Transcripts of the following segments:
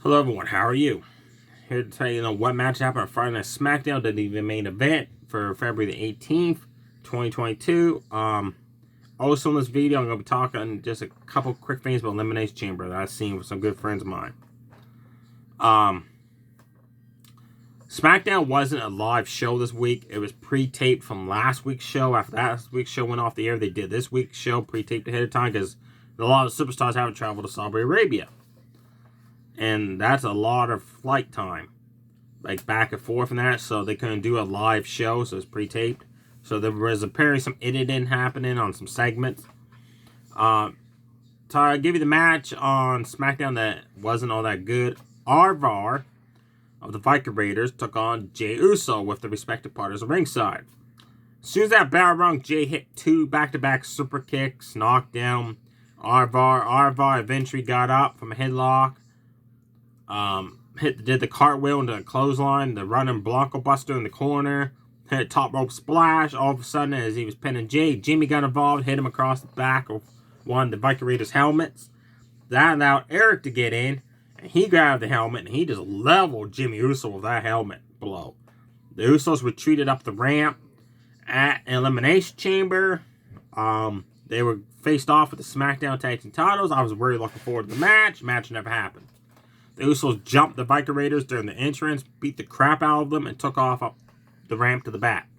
Hello everyone, how are you? Here to tell you, what match happened on Friday Night SmackDown that even main event for February the 18th, 2022. Also in this video, I'm going to be talking just a couple quick things about Elimination Chamber that I've seen with some good friends of mine. SmackDown wasn't a live show this week. It was pre-taped from last week's show. After last week's show went off the air, they did this week's show pre-taped ahead of time because a lot of superstars haven't traveled to Saudi Arabia. And that's a lot of flight time, like back and forth and that, so they couldn't do a live show, so it's pre-taped. So there was apparently some editing happening on some segments. So I give you the match on SmackDown that wasn't all that good. Arvar of the Viking Raiders took on Jey Uso with the respective partners ringside. As soon as that bell rung, Jey hit two back-to-back super kicks, knocked down Arvar. Arvar eventually got up from a headlock. Did the cartwheel into the clothesline, the running Blanco Buster in the corner, hit a top rope splash. All of a sudden, as he was pinning Jey, Jimmy got involved, hit him across the back of one of the Viking Raiders' helmets. That allowed Eric to get in, and he grabbed the helmet, and he just leveled Jimmy Uso with that helmet blow. The Usos retreated up the ramp at an Elimination Chamber. They were faced off with the SmackDown Tag Team titles. I was really looking forward to the match. Match never happened. The Usos jumped the Viking Raiders during the entrance, beat the crap out of them, and took off up the ramp to the back.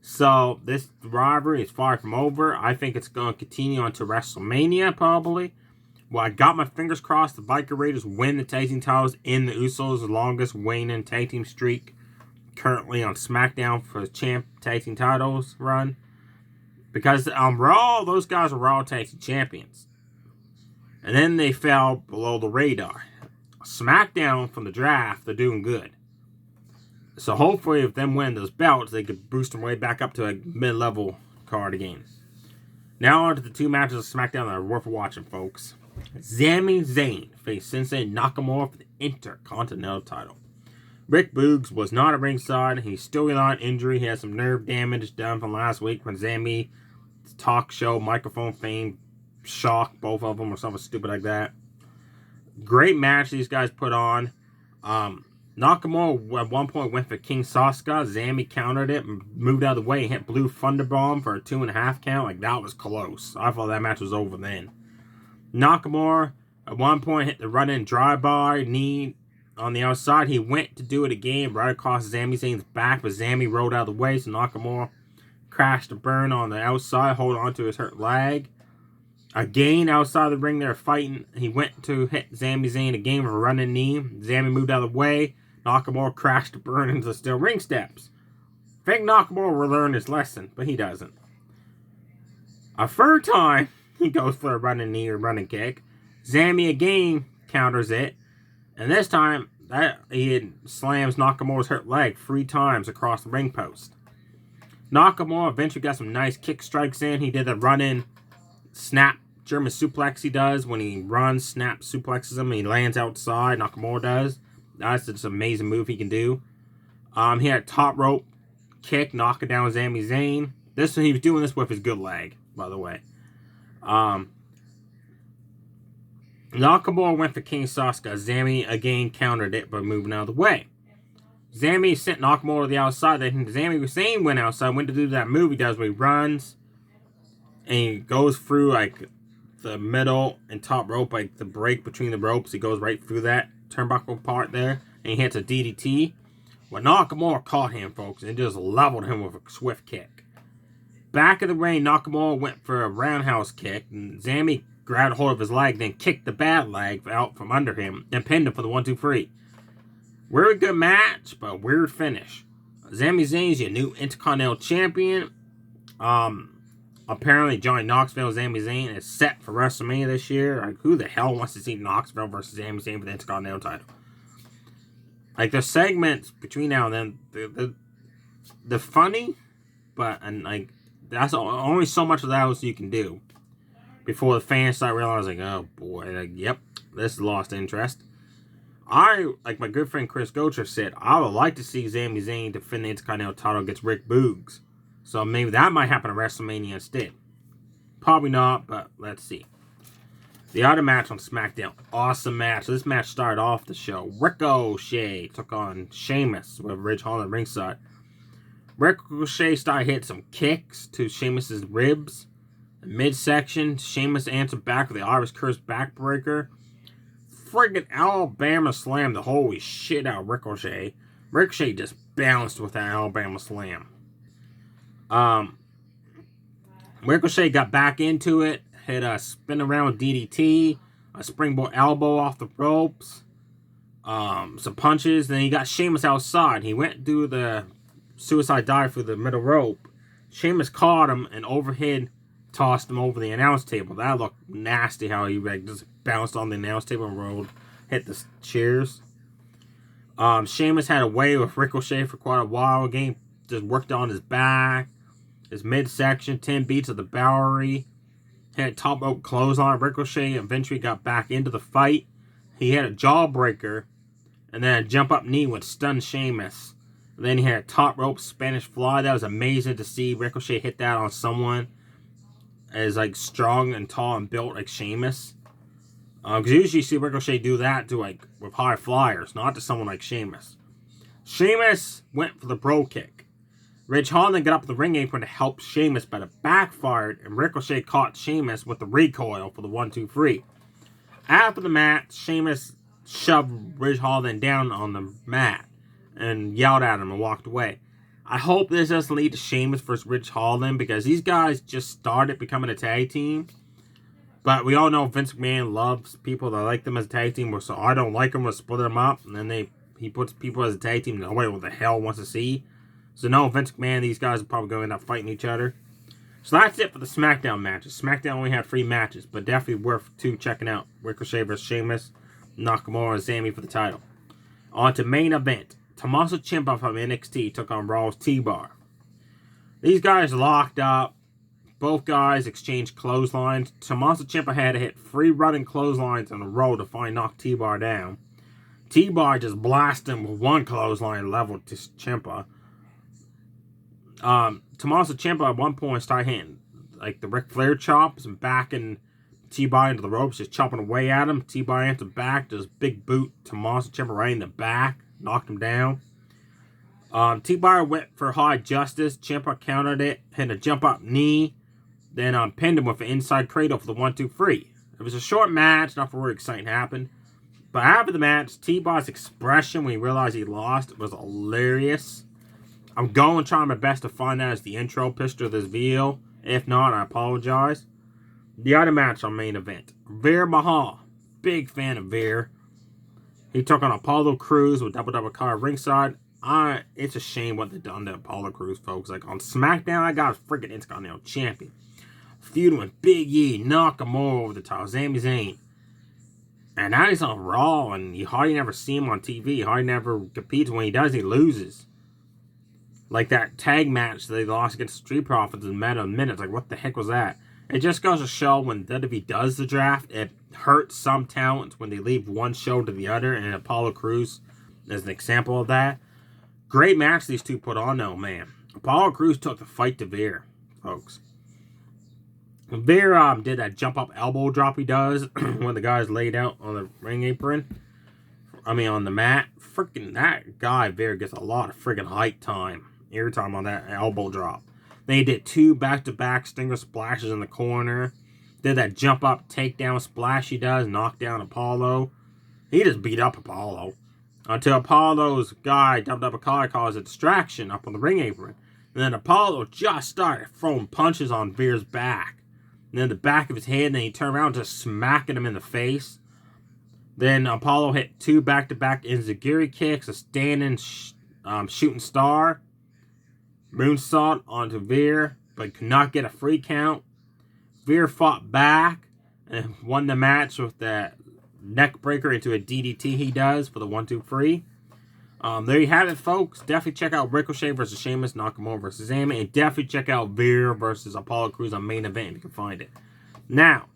So this rivalry is far from over. I think it's going to continue on to WrestleMania, probably. Well, I got my fingers crossed the Viking Raiders win the tag team titles in the Usos' longest reigning tag team streak, currently on SmackDown for the tag team titles run. Because on Raw, those guys were Raw tag team champions. And then they fell below the radar. SmackDown from the draft, they're doing good. So hopefully if them win those belts, they could boost them way back up to a mid-level card again. Now on to the two matches of SmackDown that are worth watching, folks. Sami Zayn faced Sensei Nakamura for the Intercontinental title. Rick Boogs was not at ringside. He's still without injury. He had some nerve damage done from last week when Sami's talk show microphone fame shocked both of them or something stupid like that. Great match these guys put on. Nakamura at one point went for King Sasuke. Sami countered it and moved out of the way and hit Blue Thunderbomb for a 2.5 count. Like, that was close. I thought that match was over then. Nakamura at one point hit the run-in drive-by knee on the outside. He went to do it again right across Sami Zayn's back, but Sami rolled out of the way, so Nakamura crashed a burn on the outside, holding onto his hurt leg. Again, outside the ring, they're fighting. He went to hit Sami Zayn again with a running knee. Sami moved out of the way. Nakamura crashed to burn into the steel ring steps. I think Nakamura will learn his lesson, but he doesn't. A third time, he goes for a running knee or running kick. Sami again counters it. And this time, he slams Nakamura's hurt leg 3 times across the ring post. Nakamura eventually got some nice kick strikes in. He did a run-in snap German suplex he does when he runs, snap suplexes him, and he lands outside. Nakamura does. That's just an amazing move he can do. He had a top rope kick, knocking down Sami Zayn. He was doing this with his good leg, by the way. Nakamura went for King Sasuke. Sami again countered it by moving out of the way. Sami sent Nakamura to the outside. Then Sami Zayn went outside, went to do that move he does where he runs and he goes through like the middle and top rope, like the break between the ropes. He goes right through that turnbuckle part there, and he hits a DDT. Well, Nakamura caught him, folks, and just leveled him with a swift kick. Back of the ring, Nakamura went for a roundhouse kick, and Sami grabbed hold of his leg, then kicked the bad leg out from under him, and pinned him for the 1-2-3. Really good match, but weird finish. Sami Zayn's your new Intercontinental Champion. Apparently, Johnny Knoxville, Sami Zayn is set for WrestleMania this year. Like, who the hell wants to see Knoxville versus Sami Zayn for the Intercontinental title? Like, the segments between now and then, they're funny, but like that's only so much of those you can do before the fans start realizing, oh boy, like, yep, this lost interest. Like my good friend Chris Gocher said, I would like to see Sami Zayn defend the Intercontinental title against Rick Boogs. So maybe that might happen at WrestleMania instead. Probably not, but let's see. The other match on SmackDown, awesome match. This match started off the show. Ricochet took on Sheamus with Ridge Holland ringside. Ricochet started hitting some kicks to Sheamus' ribs. In midsection, Sheamus answered back with the Irish Curse backbreaker. Friggin' Alabama slam the holy shit out of Ricochet. Ricochet just bounced with that Alabama slam. Ricochet got back into it. Hit a spin around DDT. A springboard elbow off the ropes. Some punches. Then he got Sheamus outside. He went through the suicide dive through the middle rope. Sheamus caught him and overhead tossed him over the announce table. That looked nasty how he just bounced on the announce table and rolled, hit the chairs. Sheamus had a way with Ricochet for quite a while. Again, just worked on his back, his midsection, 10 beats of the Bowery. Had top rope clothesline. Ricochet eventually got back into the fight. He had a jawbreaker and then a jump up knee would stun Sheamus. And then he had a top rope Spanish fly. That was amazing to see Ricochet hit that on someone as like strong and tall and built like Sheamus. Because usually you see Ricochet do that to like with high flyers, not to someone like Sheamus. Sheamus went for the bro kick. Ridge Holland got up the ring apron to help Sheamus, but it backfired, and Ricochet caught Sheamus with the recoil for the 1-2-3. After the match, Sheamus shoved Ridge Holland down on the mat and yelled at him and walked away. I hope this doesn't lead to Sheamus versus Ridge Holland, because these guys just started becoming a tag team. But we all know Vince McMahon loves people that like them as a tag team, so I don't like them, we'll split them up, and then he puts people as a tag team nobody what the hell wants to see. So no, Vince McMahon, these guys are probably going to end up fighting each other. So that's it for the SmackDown matches. SmackDown only had 3 matches, but definitely worth 2 checking out. Ricochet vs. Sheamus, Nakamura and Sami for the title. On to main event. Tommaso Ciampa from NXT took on Raw's T-Bar. These guys locked up. Both guys exchanged clotheslines. Tommaso Ciampa had to hit 3 running clotheslines in a row to finally knock T-Bar down. T-Bar just blasted him with 1 clothesline level to Ciampa. Tommaso Ciampa at one point started hitting like the Ric Flair chops and backing T-Bar into the ropes, just chopping away at him. T-Bar answered back, just big boot Tommaso Ciampa right in the back, knocked him down. T-Bar went for high justice. Ciampa countered it, hit a jump up knee, then pinned him with an inside cradle for the 1-2-3. It was a short match, nothing really exciting happened. But after the match, T-Bar's expression when he realized he lost was hilarious. I'm going to try my best to find that as the intro picture of this video. If not, I apologize. The other match on main event. Veer Mahal. Big fan of Veer. He took on Apollo Crews with double car ringside. It's a shame what they've done to Apollo Crews, folks. Like on SmackDown, I got a freaking Intercontinental Champion. Feuding with Big E, Nakamura over the top, Sami Zayn. And now he's on Raw, and you hardly never see him on TV. You hardly never competes. When he does, he loses. Like that tag match that they lost against Street Profits in Meta Minutes. Like, what the heck was that? It just goes to show when WWE does the draft, it hurts some talents when they leave one show to the other. And Apollo Crews is an example of that. Great match these two put on, though, man. Apollo Crews took the fight to Veer, folks. Veer did that jump up elbow drop he does when the guy's laid out on the ring apron. On the mat. Freaking that guy, Veer, gets a lot of freaking height time. Every time on that elbow drop. They did 2 back-to-back stinger splashes in the corner. Did that jump up takedown splash he does. Knocked down Apollo. He just beat up Apollo. Until Apollo's guy dumped up a car, caused a distraction up on the ring apron. And then Apollo just started throwing punches on Veer's back. And then the back of his head. And then he turned around just smacking him in the face. Then Apollo hit 2 back-to-back enziguri kicks. A standing shooting star. Moonsault onto Veer, but could not get a free count. Veer fought back and won the match with that neck breaker into a DDT he does for the 1-2-3. There you have it, folks. Definitely check out Ricochet versus Sheamus, Nakamura versus Sami, and definitely check out Veer versus Apollo Crews on main event if you can find it. Now,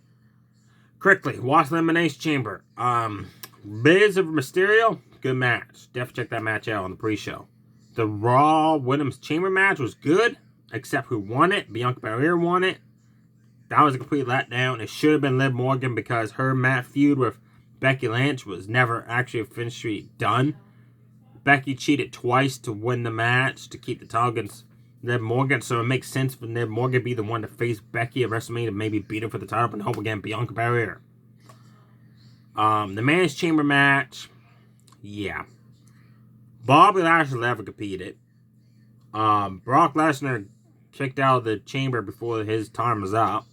quickly, watch the Elimination Chamber. Miz of Mysterio, good match. Definitely check that match out on the pre-show. The Raw Women's Chamber match was good, except who won it. Bianca Belair won it. that was a complete letdown. It should have been Liv Morgan because her feud with Becky Lynch was never actually officially done. Becky cheated twice to win the match to keep the title against Liv Morgan, so it makes sense for Liv Morgan to be the one to face Becky at WrestleMania and maybe beat her for the title and hope again Bianca Belair. The Man's Chamber match, yeah. Bobby Lashley never competed. Brock Lesnar kicked out of the chamber before his time was up.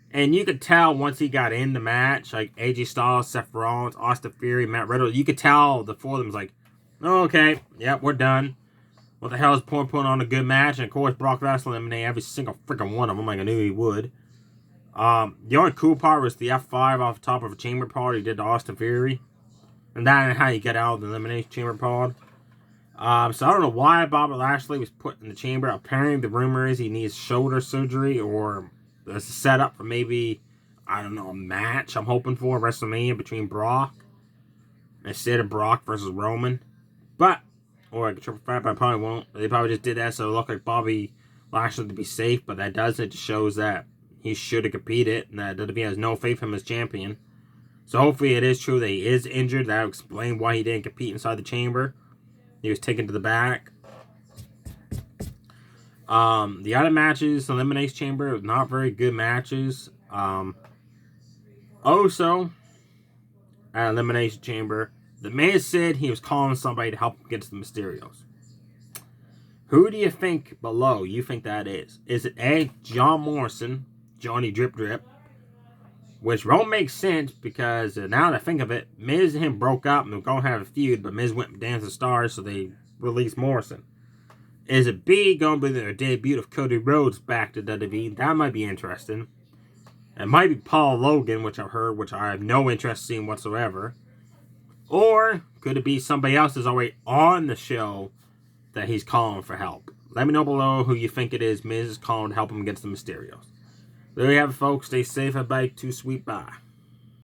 And you could tell once he got in the match, like AJ Styles, Seth Rollins, Austin Theory, Matt Riddle, you could tell the four of them was like, oh, okay, yep, we're done. What the hell is putting on a good match? And of course, Brock Lesnar eliminated every single freaking one of them, like I knew he would. The only cool part was the F5 off the top of a chamber pod he did to Austin Theory. And that is how you get out of the elimination chamber pod. So I don't know why Bobby Lashley was put in the chamber. Apparently, the rumor is he needs shoulder surgery or a setup for maybe, I don't know, a match I'm hoping for WrestleMania between Brock instead of Brock versus Roman. But, or like a triple threat, but I probably won't. They probably just did that so it looked like Bobby Lashley to be safe, but that doesn't. It just shows that he should have competed and that WWE has no faith in him as champion. So hopefully it is true that he is injured. That will explain why he didn't compete inside the chamber. He was taken to the back. The other matches, Elimination Chamber, not very good matches. Also, at Elimination Chamber, the man said he was calling somebody to help him against the Mysterios. Who do you think below you think that is? Is it A, John Morrison, Johnny Drip Drip? Which won't make sense because now that I think of it, Miz and him broke up and they're going to have a feud, but Miz went with Dance of Stars, so they released Morrison. Is it B, going to be their debut of Cody Rhodes back to WWE? That might be interesting. It might be Paul Logan, which I've heard, which I have no interest in whatsoever. Or could it be somebody else that's already on the show that he's calling for help? Let me know below who you think it is Miz is calling to help him against the Mysterios. There you have it, folks. Stay safe. Everybody. Too sweet. Bye.